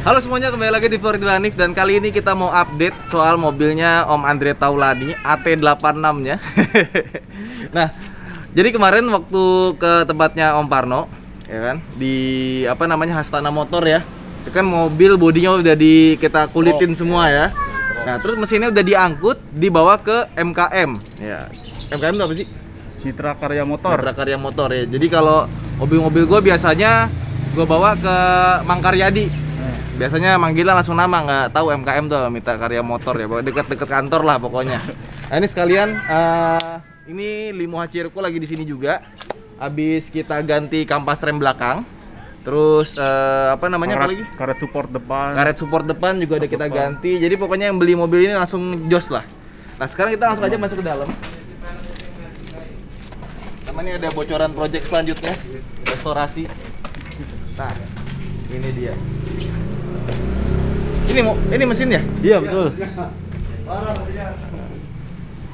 Halo semuanya, kembali lagi di Florid Hanif. Dan kali ini kita mau update soal mobilnya Om Andre Taulani AT86 nya. Nah, jadi kemarin waktu ke tempatnya Om Parno, ya kan, di apa namanya, Hastana Motor ya. Itu kan mobil bodinya udah kita kulitin semua ya. Nah, terus mesinnya udah diangkut, dibawa ke MKM. Ya, MKM itu apa sih? Mitra Karya Motor. Mitra Karya Motor ya. Jadi kalau mobil-mobil gue biasanya gue bawa ke Mang Karyadi. Biasanya manggilnya langsung nama, nggak tahu MKM tuh, Mitra Karya Motor ya, deket-deket kantor lah pokoknya. Nah ini sekalian, ini Limo Hachiroko lagi di sini juga. Habis kita ganti kampas rem belakang, terus apa namanya, apa lagi? Karet support depan. Karet support depan juga udah kita ganti. Jadi pokoknya yang beli mobil ini langsung jos lah. Nah sekarang kita langsung aja masuk ke dalam. Namanya ada bocoran project selanjutnya, restorasi. Nah ini dia. Ini mesinnya? Iya betul.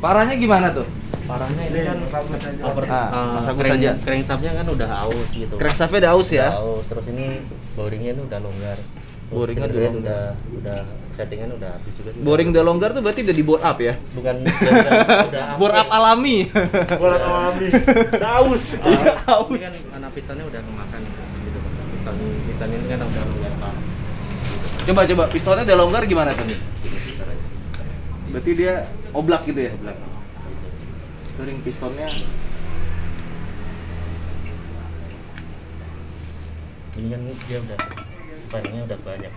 Parahnya gimana tuh? Parahnya ini kan masakus saja. Crankshaftnya kan udah aus gitu. Crankshaftnya udah aus ya? Udah aus. Terus ini boringnya itu udah longgar. Boringnya udah settingan udah habis juga. Boring udah longgar tuh berarti udah di bore up ya? Bukan udah bore up alami. Bore up alami. Aus. Ini kan anak pistonnya udah kemakan gitu. Piston ini kan udah longgar parah. Coba pistonnya udah longgar gimana tuh nih? Berarti dia oblak gitu ya? Oblak. Touring pistonnya. Ini kan dia udah spannya udah banyak.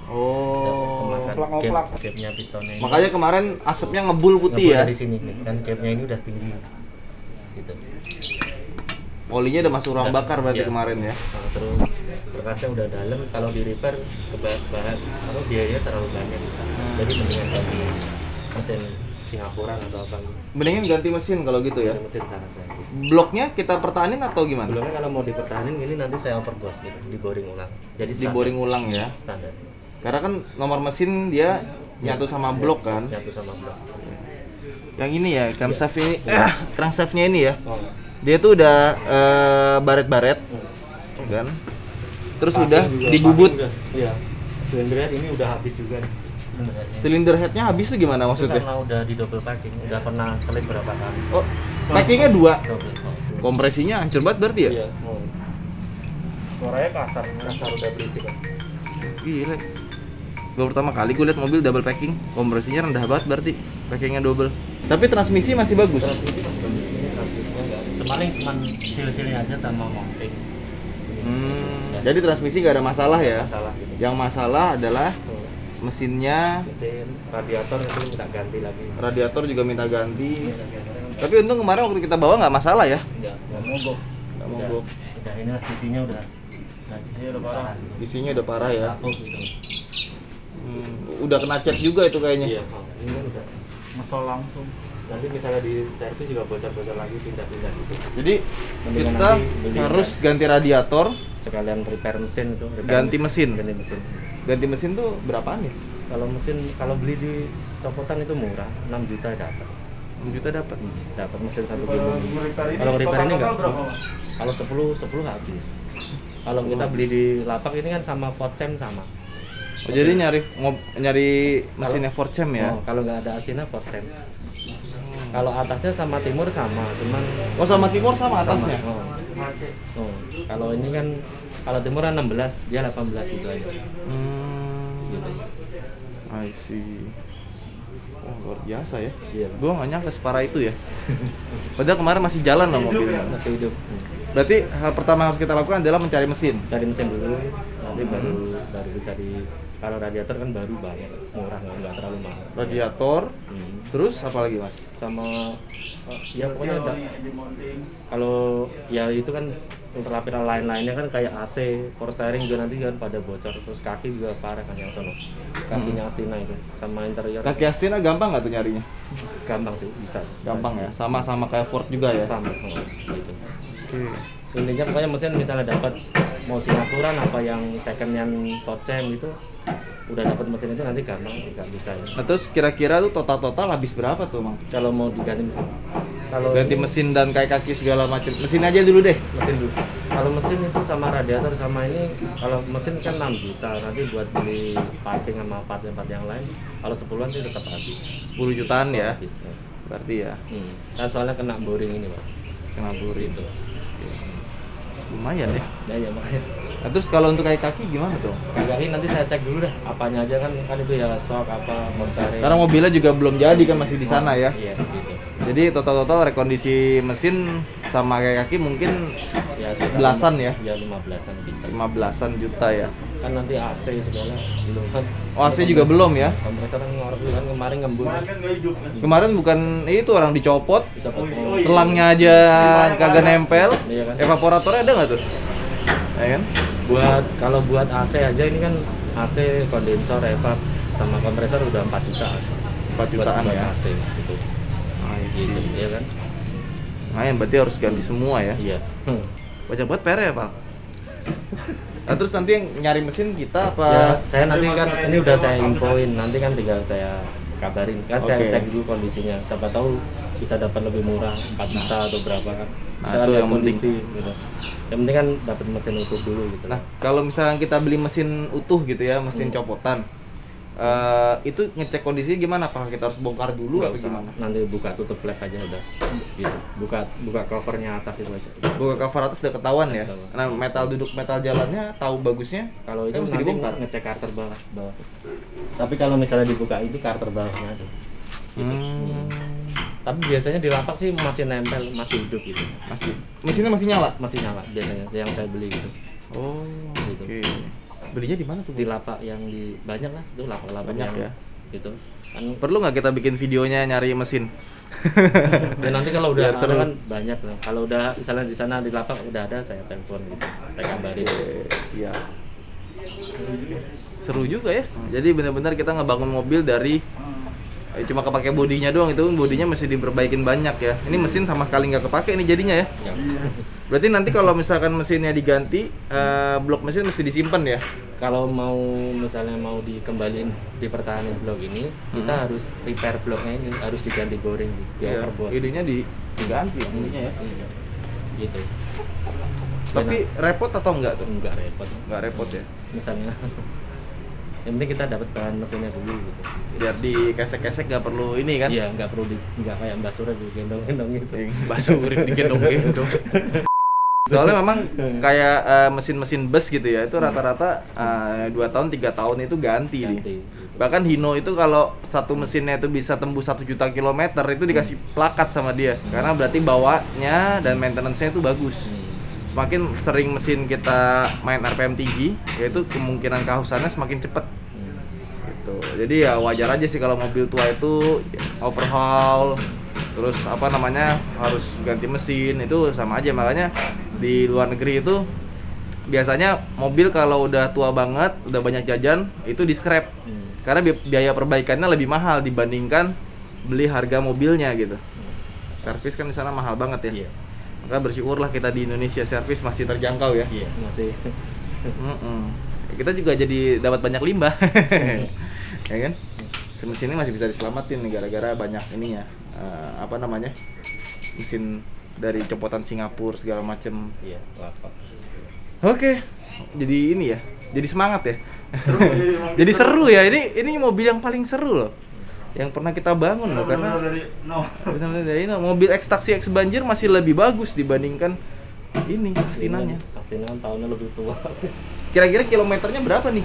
Oh, oplak. Gapnya pistonnya. Makanya kemarin asapnya ngebul putih ya? Di sini dan gapnya ini udah tinggi. Gitu. Olinya udah masuk ruang bakar berarti iya. Kemarin ya? Nah, terus berkasnya udah dalam, kalau di repair bahan atau biayanya terlalu banyak. Jadi mendingan ganti mesin Singapura atau apa. Mendingan ganti mesin kalau gitu ya? Mesin saran saya. Bloknya kita pertahanin atau gimana? Belumnya kalau mau dipertahanin ini nanti saya overboss gitu, diboring ulang. Jadi Di boring ulang ya? Standar. Karena kan nomor mesin dia nyatu sama blok kan? Nyatu sama blok. Yang ini ya, crankshaft ini, crankshaftnya ini ya? Oh. Dia tuh udah baret-baret, kan? Terus udah dibubut. Iya. Silinder head ini udah habis juga nih. Silinder headnya habis tuh gimana Itu maksudnya? karena udah di double packing, udah pernah selip berapa kali. Oh, packingnya 2. Double. Kompresinya hancur banget berarti ya? Iya. Oh. Suaranya kasar. Kasar udah berisik kan. Gila. Gue pertama kali gue liat mobil double packing, kompresinya rendah banget berarti, packingnya double. Tapi transmisi masih bagus. Transmisi masih bagus. Ini transmisinya enggak. Cuman sil-silnya aja sama mounting. Jadi transmisi nggak ada masalah ya? Masalah gitu. Yang masalah adalah mesinnya, Mesin, radiator itu minta ganti lagi. radiator juga minta ganti. Tapi untung kemarin waktu kita bawa nggak masalah ya? Enggak mogok. Nggak mogok. Udah ini isinya udah. Ini udah parah. Isinya udah parah ya? Rapuh gitu. Udah kena cat juga itu kayaknya. Iya, ini kan udah. Mesol langsung. Nanti misalnya di servis juga bocor-bocor lagi, pindah-pindah gitu. Jadi Mendingan kita nanti beli harus ganti radiator, sekalian repair mesin itu. ganti mesin. Ganti mesin. Ganti mesin tuh berapaan ya? Kalau mesin, kalau beli di copotan itu murah, 6 juta dapat. 6 juta dapat. Dapat mesin satu gulung. Kalau repair ini enggak. Kalau 10 habis. Kalau kita beli di lapak ini kan sama Fordcam sama. Oh, jadi nyari mesinnya Fordcam ya? Oh, kalau nggak ada Astina Fordcam. Kalau atasnya sama Timur sama, cuman Oh, sama Timur sama atasnya? Oh. Oh. Kalau ini kan, kalau Timur kan 16, dia 18 gitu aja. Gitu. I see. Oh, luar biasa ya. Iya. Gua nggak nyangka separah itu ya. Padahal kemarin masih jalan loh mobilnya. Masih hidup. Berarti hal pertama yang harus kita lakukan adalah mencari mesin. Cari mesin dulu, nanti baru bisa di. Kalau radiator kan baru banget, murah nggak terlalu mahal. Radiator, terus apa lagi mas? Sama ya pokoknya ada. Kalau ya itu kan lapisan lain-lainnya kan kayak AC, power steering juga nanti kan pada bocor, terus kaki juga parah kan yang sono. Kakinya Astina itu sama interior. Kaki Astina gampang nggak tuh nyarinya? Gampang sih, bisa. Gampang ya, sama kayak Ford juga ya? Sama, gitu. Intinya pokoknya mesin misalnya dapat mau Singapura apa yang second yang Fordcam gitu, udah dapat mesin itu nanti gampang, nggak bisa ya. Nah terus kira-kira tuh total habis berapa tuh mang? Kalau mau diganti mesin, kalau ganti mesin dan kayak kaki segala macam, mesin aja dulu deh. mesin dulu, Kalau mesin itu sama radiator sama ini, kalau mesin kan 6 juta, nanti buat beli parking sama part-part yang lain, kalau 10-an sih tetap habis. 10 jutaan ya. Habis, ya. Berarti ya. Kan soalnya kena boring ini Pak. Kena buri Gitu. lumayan ya. Ya makanya. Nah, terus kalau untuk kaki gimana dong? Kaki nanti saya cek dulu dah, apanya aja kan itu ya shock apa motoring. Karena mobilnya juga belum jadi kan, masih di sana ya. Iya gitu. Jadi total rekondisi mesin sama kayak kaki mungkin Ya sekitar belasan ya? Ya 15-an bisa. 15-an juta ya. Kan nanti AC segala belum kan. Oh, AC juga belum ya? Kompresor kan ngorok dulu kan kemarin ngembun. Kemarin kan nggak hidup kan. Kemarin bukan itu orang dicopot, Dicopot. Oh, iya. selangnya aja kagak nempel, Iya kan? evaporatornya ada nggak tuh? Ya kan? Kalau buat AC aja ini kan AC kondensor, evap sama kompresor udah 4 juta. 4 jutaan buat ya. AC gitu. Gitu, ya kan? Lumayan, berarti harus ganti semua ya. Iya. Banyak banget PR ya, Pak. Nah, terus nanti yang nyari mesin kita apa? Ya, saya nanti kan ini udah saya infoin, nanti kan tinggal saya kabarin. Kan saya Oke. cek dulu kondisinya. Siapa tahu bisa dapat lebih murah, 4 juta atau berapa kan. Nah, Kita itu lihat yang kondisi gitu. Yang penting kan dapat mesin utuh dulu gitu. Nah, kalau misalnya kita beli mesin utuh gitu ya, mesin copotan, itu ngecek kondisinya gimana? Apakah kita harus bongkar dulu Nggak atau usah, gimana? nanti buka tutup flap aja udah gitu. Buka covernya atas itu aja. Buka cover atas udah ketahuan ya. Ketahuan. Nah, metal duduk metal jalannya tahu bagusnya. Kalau itu Kan mesti nanti dibongkar. ngecek karter bawah. Tapi kalau misalnya dibuka itu karter bawahnya ada. Hmm, Tapi biasanya di lapak sih masih nempel, masih hidup gitu. mesinnya masih nyala. Masih nyala biasanya yang saya beli gitu. Oh, Gitu. oke. Belinya di mana tuh? Di lapak yang di banyak lah, itu lapak-lapak Banyak yang ya. gitu. Kan Perlu nggak kita bikin videonya nyari mesin? dan nanti kalau udah Biar seru. ada kan banyak lah. Kalau udah misalnya di sana di lapak udah ada, saya telepon gitu. Saya kabarin. Siap. Seru juga ya. Jadi benar-benar kita ngebangun mobil dari cuma kepake bodinya doang, itu bodinya masih diperbaikin banyak ya. Ini mesin sama sekali nggak kepake ini jadinya ya. Ya. Berarti nanti kalau misalkan mesinnya diganti, blok mesin mesti disimpan ya. Kalau mau misalnya mau dikembaliin dipertahankan blok ini, kita harus repair bloknya ini, harus diganti boring, di Iya, overboard. idenya diganti ininya ya. Iya. Gitu. Tapi repot atau enggak tuh? Enggak repot. Enggak repot ya. Misalnya yang penting kita dapat bahan mesinnya dulu gitu. Biar dikesek-kesek nggak perlu ini kan. Iya, nggak perlu nggak kayak Mbak Surya digendong-gendong gitu. Basurin digendong-gendong. Soalnya memang kayak mesin-mesin bus gitu ya, itu rata-rata 2 tahun 3 tahun itu ganti nih. Ganti. Bahkan Hino itu kalau satu mesinnya itu bisa tembus 1 juta kilometer itu dikasih plakat sama dia, karena berarti bawanya dan maintenance-nya itu bagus. Semakin sering mesin kita main RPM tinggi, yaitu kemungkinan kehausannya semakin cepat. Gitu. Jadi ya wajar aja sih kalau mobil tua itu overhaul, terus apa namanya harus ganti mesin, itu sama aja. Makanya di luar negeri itu biasanya mobil kalau udah tua banget, udah banyak jajan, itu di scrap. Karena biaya perbaikannya lebih mahal dibandingkan beli harga mobilnya gitu. Servis kan di sana mahal banget ya. Iya. Maka bersyukurlah kita di Indonesia servis masih terjangkau ya. Iya, masih. Kita juga jadi dapat banyak limbah. Ya kan? Mesinnya masih bisa diselamatin nih gara-gara banyak ininya. Apa namanya? Mesin dari copotan Singapura segala macem. Iya, lapak. Oke. Jadi ini ya. Jadi semangat ya. Jadi seru ya. Ini mobil yang paling seru loh. Yang pernah kita bangun loh, karena dari benar-benar dari mobil X Taxi X Banjir masih lebih bagus dibandingkan ini Astinanya. Astina kan tahunnya lebih tua. Kira-kira kilometernya berapa nih?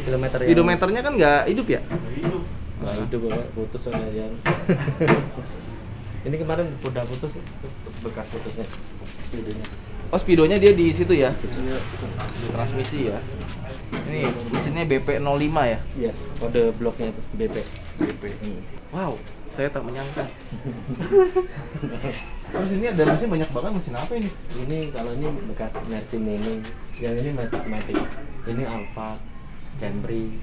Kilometer yang Speedometernya kan nggak hidup ya? hidup. nggak hidup Bapak, putus soalnya yang. Ini kemarin udah putus bekas putusnya. Speedonya. Oh, speedonya dia di situ ya? Situ ya. Di transmisi ya. Ini mesinnya BP05 ya? Iya, kode bloknya itu BP. BP. Wow, saya tak menyangka. Terus ini ada mesin banyak banget, mesin apa ini? Ini kalau ini bekas Mercy Mini, yang ini Matic. Ini Alphard, Camry.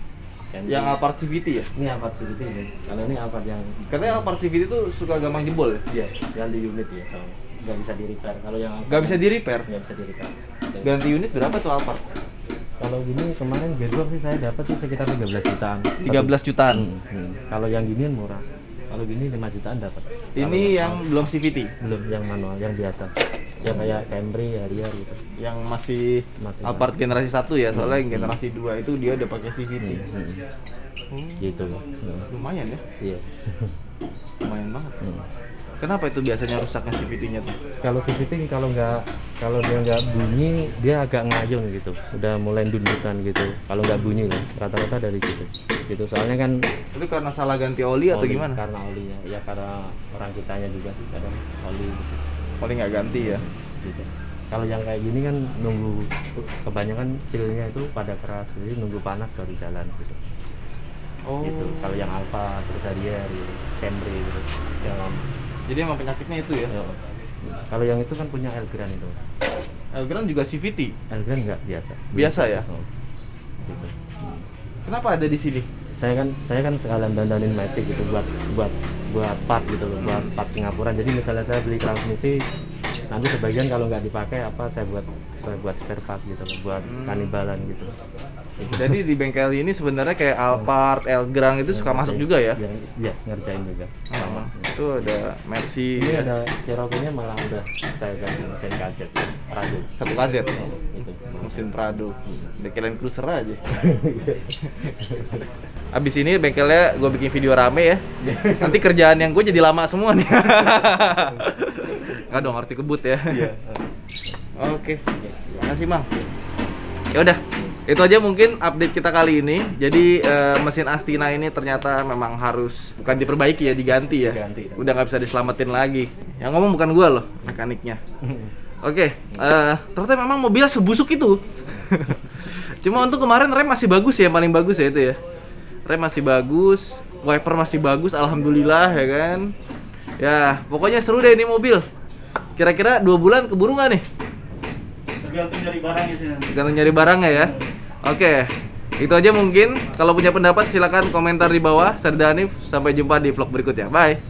Yang Alphard CVT ya? Ini Alphard CVT ini. Kalau ini Alphard yang Katanya Alphard CVT itu suka gampang jebol ya? iya, yang di unit ya, soalnya nggak bisa di repair. Kalau yang Alphard Nggak bisa di repair? nggak bisa di repair. Ganti unit berapa tuh Alphard? Kalau gini kemarin gearbox sih saya dapat sih sekitar 13 jutaan. 13 jutaan. Kalau yang ginian murah. Kalau gini 5 jutaan dapat. Ini yang belum CVT? Belum yang manual, yang biasa. Ya kayak Camry, Harrier gitu. Yang masih Masih Alphard generasi 1 ya, soalnya yang generasi 2 itu dia udah pakai CVT. Gitu loh. Lumayan ya, Iya. lumayan banget. Kenapa itu biasanya rusaknya CVT-nya tuh? Kalau CVT kalau dia nggak bunyi dia agak ngayun gitu, udah mulai dundukan gitu. Kalau nggak bunyi kan rata-rata dari situ. Gitu soalnya kan Itu karena salah ganti oli atau gimana? Karena olinya, ya karena orang kitanya juga sih kadang oli gitu. Oli nggak ganti ya. Gitu. Kalau yang kayak gini kan nunggu, kebanyakan sealnya itu pada keras, jadi nunggu panas baru jalan gitu. Oh. Gitu. Kalau yang Alfa, terus Harrier, gitu, Camry gitu, yang lama. Jadi emang penyakitnya itu ya? Ya. Kalau yang itu kan punya Elgrand itu. Elgrand juga CVT. Elgrand nggak biasa. Biasa ya? Oh. Gitu. Kenapa ada di sini? Saya kan sekalian dandanin Matic gitu buat part gitu loh, buat part Singapura. Jadi misalnya saya beli transmisi, nanti sebagian kalau nggak dipakai saya buat spare part gitu loh, buat kanibalan gitu. Jadi di bengkel ini sebenarnya kayak Alphard, Elgrand itu suka masuk juga ya? Iya, ngerjain juga. Sama. Itu ada Mercy. Ini ada Cherokee-nya malah udah saya ganti mesin kaset Prado. Satu kaset. Itu. Mesin Prado. Bengkel Cruiser aja. Abis ini bengkelnya gue bikin video rame ya. Nanti kerjaan yang gue jadi lama semua nih. Nggak dong, harus dikebut ya. Iya. Oke. Makasih, Mang. Ya udah. Itu aja mungkin update kita kali ini. Jadi mesin Astina ini ternyata memang harus bukan diperbaiki ya, diganti ya. Diganti. Udah nggak bisa diselamatin lagi. Yang ngomong bukan gua loh, mekaniknya. Oke, ternyata memang mobilnya sebusuk itu. Cuma untuk kemarin rem masih bagus ya, paling bagus ya itu ya. Rem masih bagus, wiper masih bagus, alhamdulillah ya kan. Ya, pokoknya seru deh ini mobil. Kira-kira 2 bulan keburu nggak nih? Tergantung nyari barangnya sih nanti. Jangan nyari barangnya ya. Oke, itu aja mungkin. Kalau punya pendapat silakan komentar di bawah. Saya Danif, sampai jumpa di vlog berikutnya. Bye.